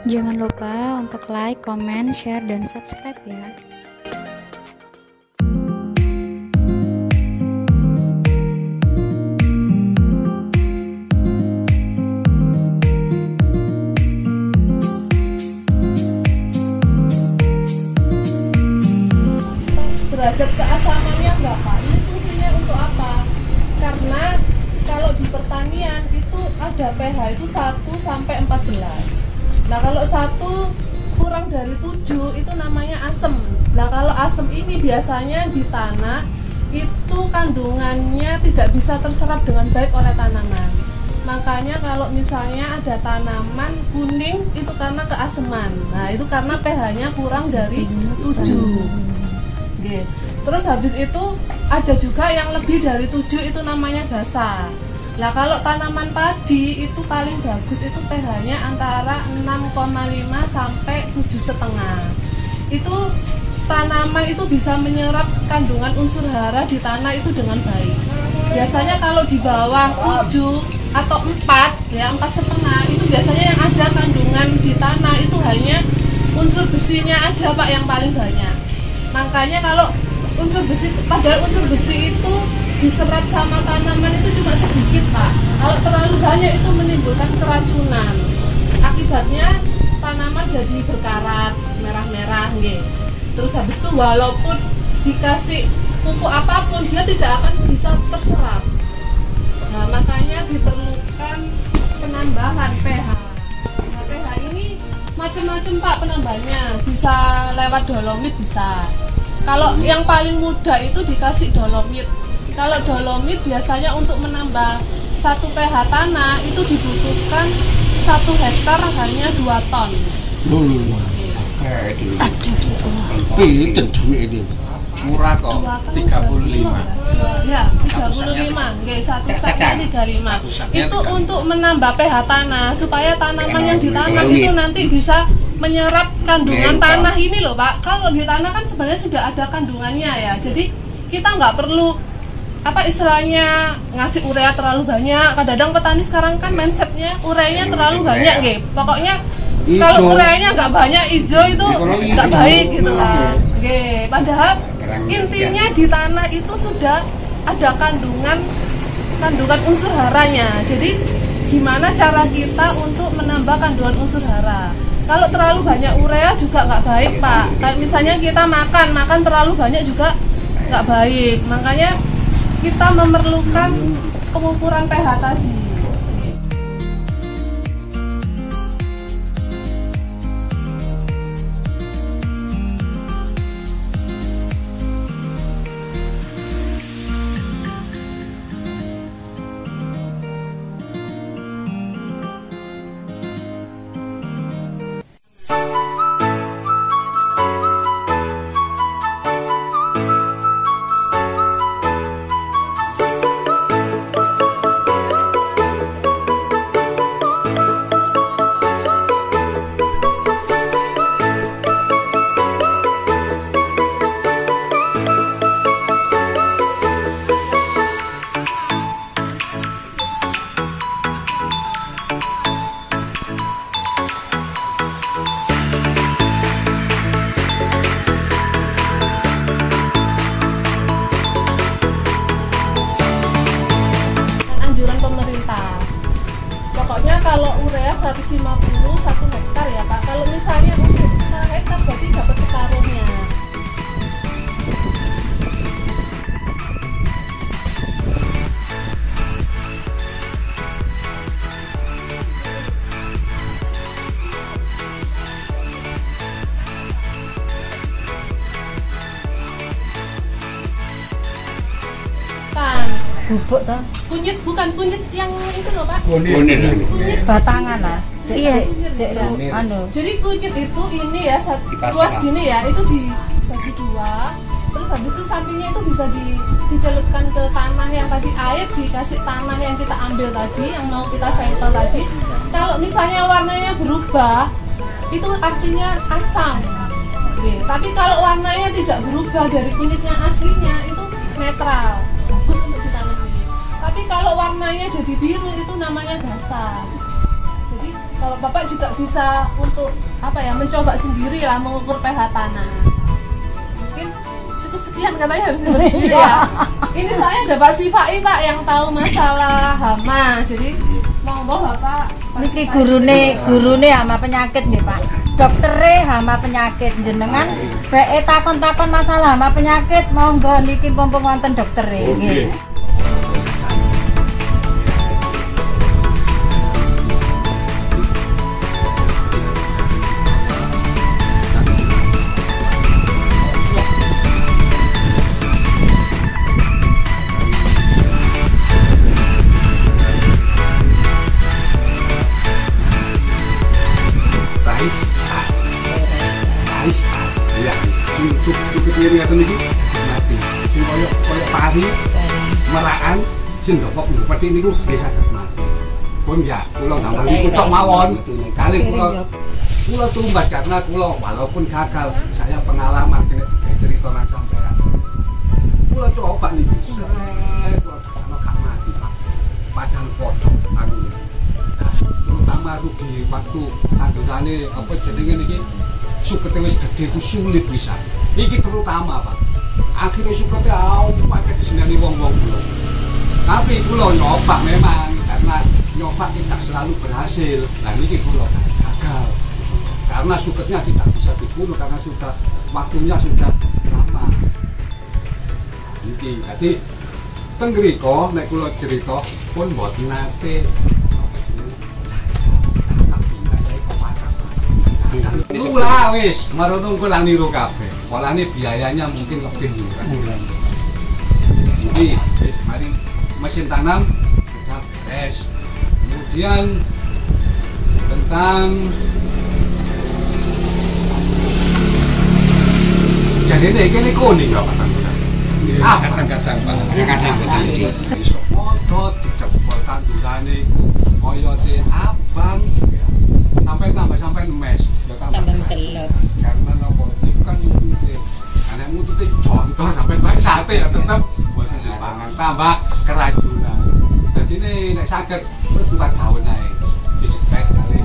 Jangan lupa untuk like, comment, share, dan subscribe ya. Derajat keasamannya berapa? Ini fungsinya untuk apa? Karena kalau di pertanian itu ada pH itu 1 sampai 14. Nah, kalau 1 kurang dari 7 itu namanya asam. Nah, kalau asam ini biasanya di tanah itu kandungannya tidak bisa terserap dengan baik oleh tanaman. Makanya kalau misalnya ada tanaman kuning itu karena keaseman. Nah, itu karena pH-nya kurang dari 7. Oke. Terus habis itu ada juga yang lebih dari 7 itu namanya basa. Nah, kalau tanaman padi itu paling bagus itu pH-nya antara 6,5 sampai 7,5. Itu tanaman itu bisa menyerap kandungan unsur hara di tanah itu dengan baik. Biasanya kalau di bawah 7 atau 4 ya 4,5 itu biasanya yang ada kandungan di tanah itu hanya unsur besinya aja Pak yang paling banyak. Makanya kalau unsur besi, padahal unsur besi itu diserap sama tanaman itu cuma sedikit Pak. Kalau terlalu banyak itu menimbulkan keracunan. Akibatnya tanaman jadi berkarat, merah-merah nggih. Terus habis itu walaupun dikasih pupuk apapun dia tidak akan bisa terserap. Nah, makanya diperlukan penambahan pH. Nah, pH ini macam-macam Pak penambahnya, bisa lewat dolomit bisa. Kalau yang paling mudah itu dikasih dolomit. Kalau dolomit biasanya untuk menambah 1 pH tanah itu dibutuhkan 1 hektar hanya 2 ton. Pinten duit ini? Murah kok, 35. Ya, 35. Oke, 1 saknya 35. Itu untuk menambah pH tanah supaya tanaman yang ditanam itu nanti bisa menyerap kandungan tanah ini loh Pak. Kalau di tanah kan sebenarnya sudah ada kandungannya ya. Jadi kita nggak perlu apa istilahnya ngasih urea terlalu banyak. Kadang-kadang petani sekarang kan mindsetnya ureanya terlalu banyak gitu. Pokoknya kalau ureanya nggak banyak hijau itu nggak baik gitu lah. Oke, padahal intinya di tanah itu sudah ada kandungan unsur haranya. Jadi gimana cara kita untuk menambah kandungan unsur hara? Kalau terlalu banyak urea juga nggak baik Pak. Kayak misalnya kita makan terlalu banyak juga nggak baik. Makanya kita memerlukan pengukuran pH tadi. Pokoknya kalau urea 150 1 hektar ya Pak. Kalau misalnya untuk 1 hektar berarti dapat separuhnya. Bubuk toh? Kunyit bukan kunyit yang itu loh Pak. Kunyit. Batangan lah. Iya. Jadi kunyit itu ini ya luas gini ya, itu dibagi 2. Terus habis itu sampingnya itu bisa dicelupkan ke tanah yang tadi air, dikasih tanah yang kita ambil tadi, yang mau kita sampel tadi. Kalau misalnya warnanya berubah, itu artinya asam. Oke. Tapi kalau warnanya tidak berubah dari kunyitnya aslinya, itu netral, bagus untuk ditanam. Tapi kalau warnanya jadi biru itu namanya basah. Jadi Kalau Bapak juga bisa untuk apa ya, mencoba sendiri lah mengukur pH tanah. Mungkin cukup sekian katanya harus berdiri ya. Ini saya ada Pak Sifai Pak yang tahu masalah hama. Jadi monggo Bapak. Niki gurune hama penyakit nggih Pak. Doktere hama penyakit jenengan bae takon-takon masalah hama penyakit monggo niki mumpung wonten doktere nggih. Ya, cukup ini ngaten iki mati. Sing koyo pari, meraan, sing ndopok seperti niku nggih saged mati. Pun ya, kula gambar niku tok mawon. Kali kula tumbas karena kula walaupun gagal, saya pengalaman cerita nang sampean. Kula coba niku kula gak mati, Pak. Padahal pocong aku. Nah, terutama rugi waktu tanggulane apa jenenge niki sukete wis gede ku sulit bisa. Iki terutama Pak. Akhirnya sukete pakai diseneni wong-wong kula. Tapi kula nyoba memang karena nyoba tidak selalu berhasil. Nah niki kula gagal. Karena suketnya tidak bisa dibunuh karena sudah waktunya sudah lama. Niki jadi teng mriko nek kula cerita pun mboten nate Murah wis, marono engko lah niru kabeh. Polane biayanya mungkin lebih murah. Jadi wis mari mesin tanam sudah beres. Kemudian tentang jadi ini kuning kok Pak. Kadang-kadang Pak. Kadang-kadang iso modot dicepol tandurane koyote abang sampai mes. Tambah telur. Karena nopo itu kan mutute. Karena mutute contoh sampai baik sate ya tetap buat dipangan tambah keracunan. Jadi ini nek saged buat daun ae. Dicek kali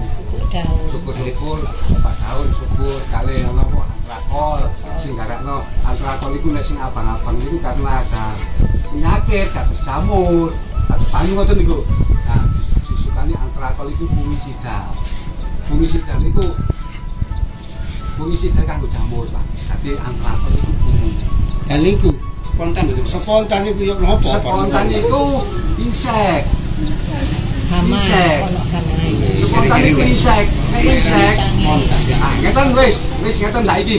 daun. Syukur-syukur Pak daun syukur kali ana kok antrakol sing garakno antrakol iku nek sing abang-abang itu karena ada penyakit kados jamur, kados banyu ngoten niku. Nah, disukani antrakol itu fungisida. Fungisida niku fungisida kanggo jamur Pak. Dadi antrakol iku fungi. Dan niku spontan betul. Spontan niku yo nopo? Spontan niku insek. Hama ono kamane. Spontan niku insek. Nek insek ngeten wis ngeten lha iki.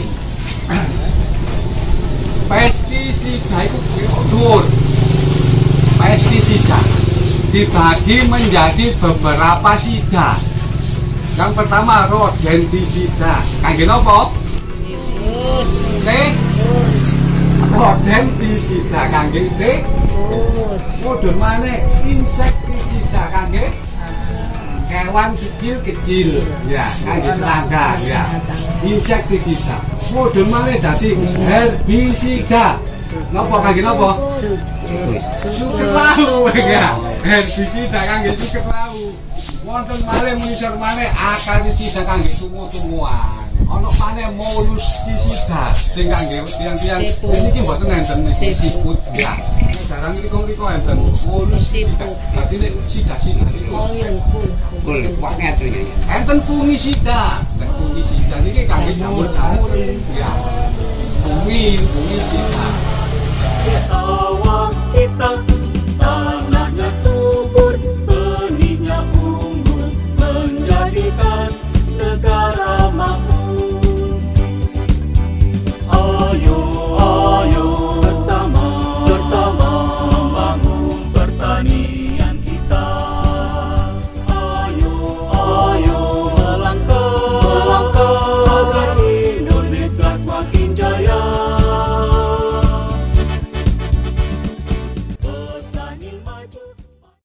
Pestisida itu dhuwur. Pestisida dibagi menjadi beberapa sida. Yang pertama rodentisida. Kangge napa? Tikus. Rodentisida kangge Tikus. mudhun maneh insektisida kangge kewan kecil-kecil. Ya, kangge serangga ya. Insektisida. Mudhun maneh dadi herbisida. Napa kangge napa? Suket lau ya. Herbisida kangge suket lau. Wonten malih munisor maneh akarisida kangge tumu-tumuan. Ana maneh molustisida sing kangge tiyang-tiyang niki mboten enten siput ya. Jarang riko-riko enten molustisida. Dadi nek sida-sida niku Boleh, waknya tuh ya. enten fungisida. Nek fungisida niki kangge jamur-jamur ya. Fungisida.